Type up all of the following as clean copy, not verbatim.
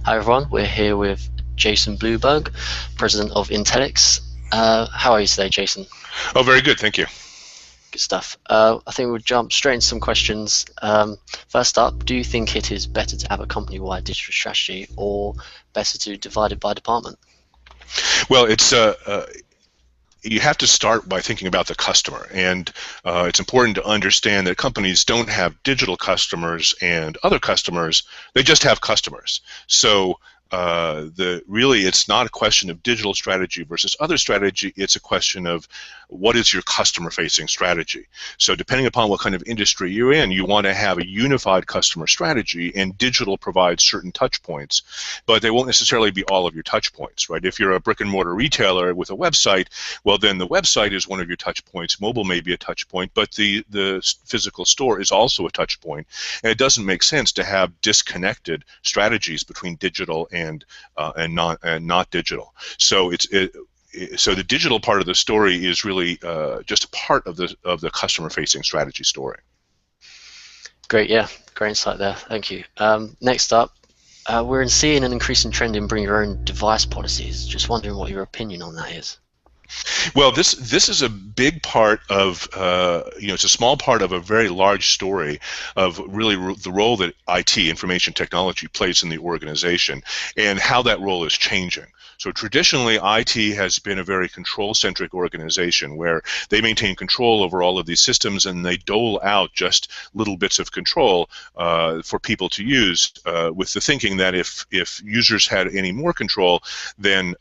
Hi everyone, we're here with Jason Bloomberg, President of Intellyx. How are you today, Jason? Oh, very good, thank you. Good stuff. I think we'll jump straight into some questions. First up, do you think it is better to have a company-wide digital strategy or better to divide it by department? Well, you have to start by thinking about the customer, and it's important to understand that companies don't have digital customers and other customers, they just have customers. So really it's not a question of digital strategy versus other strategy, it's a question of what is your customer facing strategy. So depending upon what kind of industry you're in, you want to have a unified customer strategy, and digital provides certain touch points, but they won't necessarily be all of your touch points, right? If you're a brick and mortar retailer with a website, well then the website is one of your touch points, mobile may be a touch point, but the physical store is also a touch point, and it doesn't make sense to have disconnected strategies between digital and not digital. So so the digital part of the story is really just a part of the customer-facing strategy story. Great, yeah, great insight there. Thank you. Next up, we're seeing an increasing trend in bring your own device policies. Just wondering what your opinion on that is. Well, this is a big part of it's a small part of a very large story of really the role that IT, information technology, plays in the organization and how that role is changing. So traditionally, IT has been a very control-centric organization where they maintain control over all of these systems, and they dole out just little bits of control for people to use, with the thinking that if users had any more control, then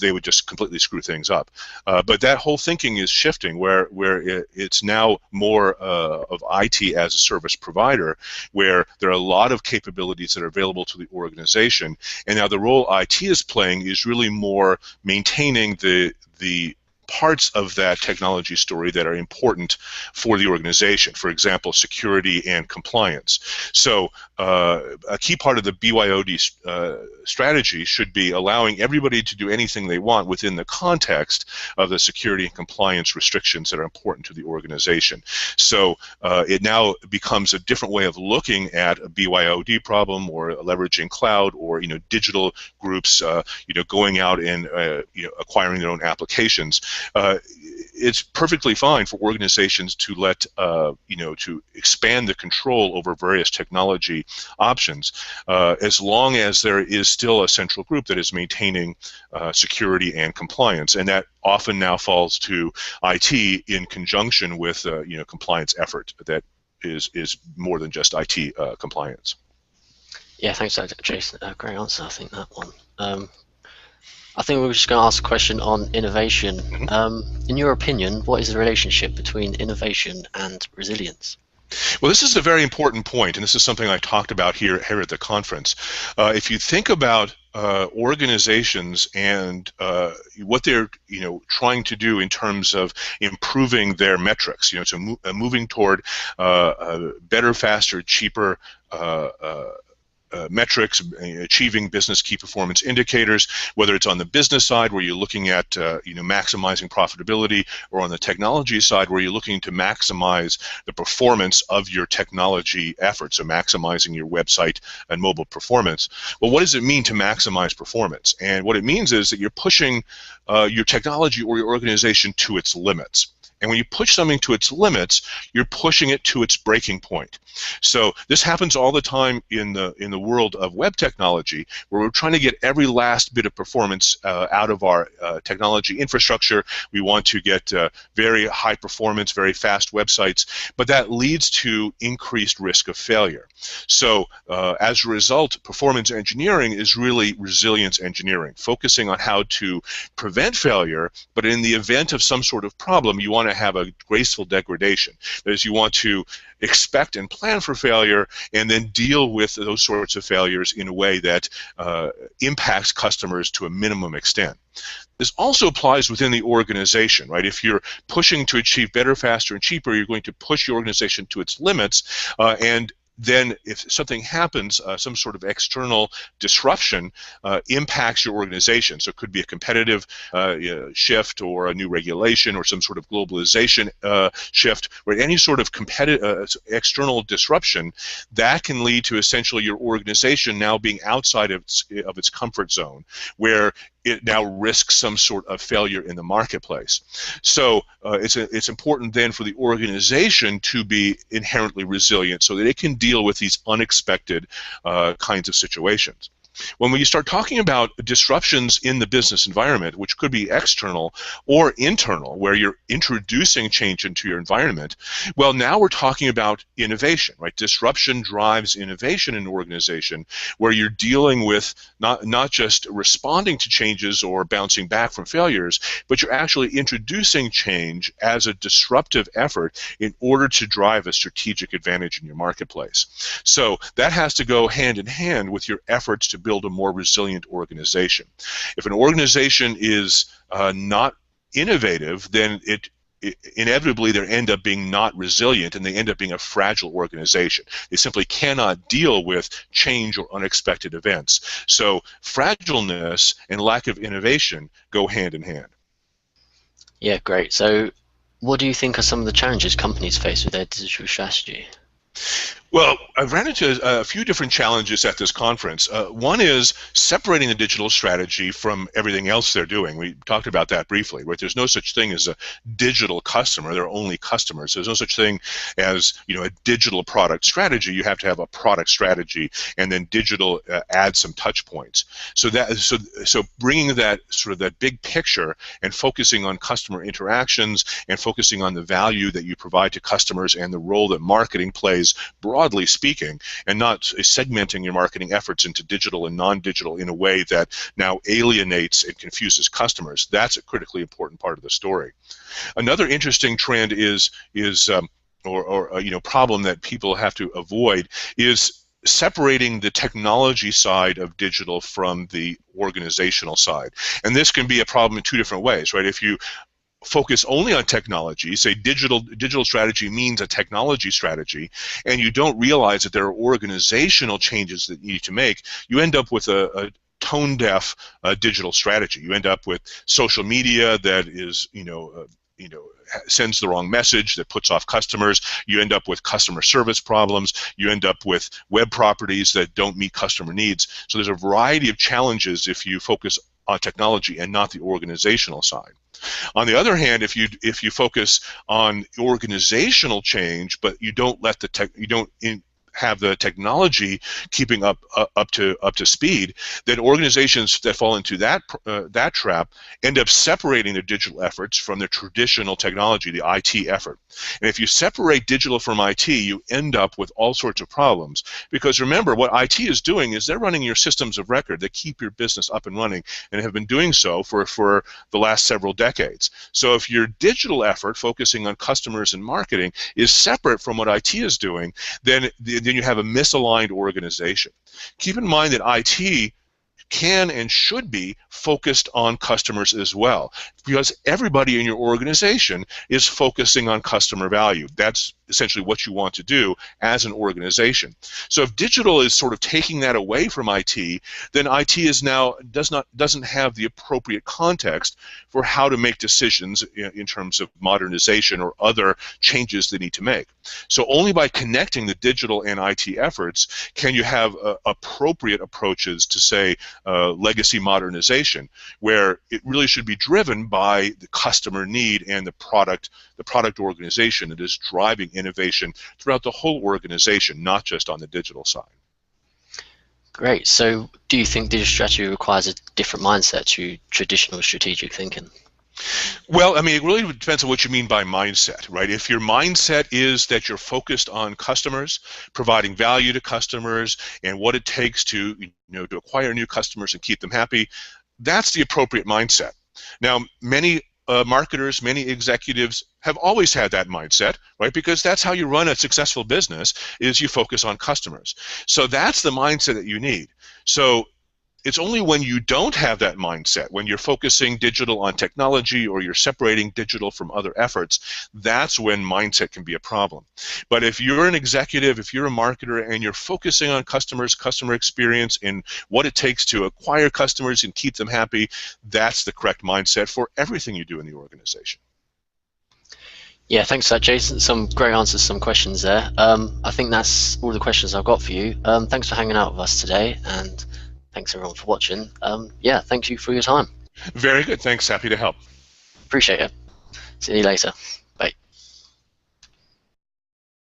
they would just completely screw things up. But that whole thinking is shifting, where it's now more of IT as a service provider, where there are a lot of capabilities that are available to the organization, and now the role IT is playing is really more maintaining the parts of that technology story that are important for the organization. For example, security and compliance. So a key part of the BYOD strategy should be allowing everybody to do anything they want within the context of the security and compliance restrictions that are important to the organization. So it now becomes a different way of looking at a BYOD problem, or leveraging cloud, or digital groups going out and acquiring their own applications. It's perfectly fine for organizations to let to expand the control over various technology options, as long as there is still a central group that is maintaining security and compliance, and that often now falls to IT in conjunction with compliance effort that is more than just IT compliance. Yeah, thanks, Jason. Great answer, I think, that one. I think we're just going to ask a question on innovation. In your opinion, what is the relationship between innovation and resilience? Well, this is a very important point, and this is something I talked about here at the conference. If you think about organizations and what they're trying to do in terms of improving their metrics, so moving toward better, faster, cheaper metrics, achieving business key performance indicators, whether it's on the business side where you're looking at maximizing profitability, or on the technology side where you're looking to maximize the performance of your technology efforts, so maximizing your website and mobile performance. Well, what does it mean to maximize performance? And what it means is that you're pushing your technology or your organization to its limits. And when you push something to its limits, you're pushing it to its breaking point. So this happens all the time in the world of web technology, where we're trying to get every last bit of performance out of our technology infrastructure. We want to get very high performance, very fast websites, but that leads to increased risk of failure. So as a result, performance engineering is really resilience engineering, focusing on how to prevent failure, but in the event of some sort of problem, you want to have a graceful degradation. That is, you want to expect and plan for failure, and then deal with those sorts of failures in a way that impacts customers to a minimum extent. This also applies within the organization, right? If you're pushing to achieve better, faster, and cheaper, you're going to push your organization to its limits, and then if something happens, some sort of external disruption impacts your organization. So it could be a competitive shift or a new regulation or some sort of globalization shift, or any sort of competitive external disruption that can lead to essentially your organization now being outside of its comfort zone, where it now risks some sort of failure in the marketplace. So it's important then for the organization to be inherently resilient so that it can deal with these unexpected kinds of situations. When you start talking about disruptions in the business environment, which could be external or internal, where you're introducing change into your environment, well, now we're talking about innovation, right? Disruption drives innovation in an organization, where you're dealing with not just responding to changes or bouncing back from failures, but you're actually introducing change as a disruptive effort in order to drive a strategic advantage in your marketplace. So that has to go hand in hand with your efforts to build a more resilient organization. If an organization is not innovative, then it inevitably they end up being not resilient, and they end up being a fragile organization. They simply cannot deal with change or unexpected events. So fragileness and lack of innovation go hand in hand. Yeah, great. So what do you think are some of the challenges companies face with their digital strategy? Well, I've ran into a few different challenges at this conference. One is separating the digital strategy from everything else they're doing. We talked about that briefly, right? There's no such thing as a digital customer. They're only customers. There's no such thing as, a digital product strategy. You have to have a product strategy, and then digital adds some touch points. So bringing that sort of that big picture and focusing on customer interactions and focusing on the value that you provide to customers and the role that marketing plays, broadly speaking, and not segmenting your marketing efforts into digital and non-digital in a way that now alienates and confuses customers. That's a critically important part of the story. Another interesting trend problem that people have to avoid is separating the technology side of digital from the organizational side. And this can be a problem in two different ways, right? If you focus only on technology, say digital strategy means a technology strategy, and you don't realize that there are organizational changes that you need to make, you end up with a tone-deaf digital strategy. You end up with social media that is, sends the wrong message, that puts off customers. You end up with customer service problems. You end up with web properties that don't meet customer needs. So there's a variety of challenges if you focus on technology and not the organizational side. On the other hand, if you focus on organizational change, but you don't let have the technology keeping up to speed, then organizations that fall into that trap end up separating their digital efforts from their traditional technology, the IT effort. And if you separate digital from IT, you end up with all sorts of problems, because remember, what IT is doing is they're running your systems of record that keep your business up and running, and have been doing so for the last several decades. So if your digital effort focusing on customers and marketing is separate from what IT is doing, then you have a misaligned organization. Keep in mind that IT can and should be focused on customers as well, because everybody in your organization is focusing on customer value. That's essentially what you want to do as an organization. So if digital is sort of taking that away from IT, then IT is now doesn't have the appropriate context for how to make decisions in terms of modernization or other changes they need to make. So only by connecting the digital and IT efforts can you have appropriate approaches to, say, legacy modernization, where it really should be driven by the customer need and the product organization that is driving innovation throughout the whole organization, not just on the digital side. Great. So do you think digital strategy requires a different mindset to traditional strategic thinking? Well, I mean, it really depends on what you mean by mindset, right? If your mindset is that you're focused on customers, providing value to customers, and what it takes to acquire new customers and keep them happy, that's the appropriate mindset. Now, many marketers, many executives have always had that mindset, right? Because that's how you run a successful business, is you focus on customers. So that's the mindset that you need. So It's only when you don't have that mindset, when you're focusing digital on technology or you're separating digital from other efforts, that's when mindset can be a problem. But if you're an executive, if you're a marketer, and you're focusing on customers, customer experience, and what it takes to acquire customers and keep them happy, that's the correct mindset for everything you do in the organization. Yeah, thanks for that, Jason. Some great answers, some questions there. I think that's all the questions I've got for you. Thanks for hanging out with us today, and thanks everyone for watching. Yeah, thank you for your time. Very good. Thanks. Happy to help. Appreciate it. See you later.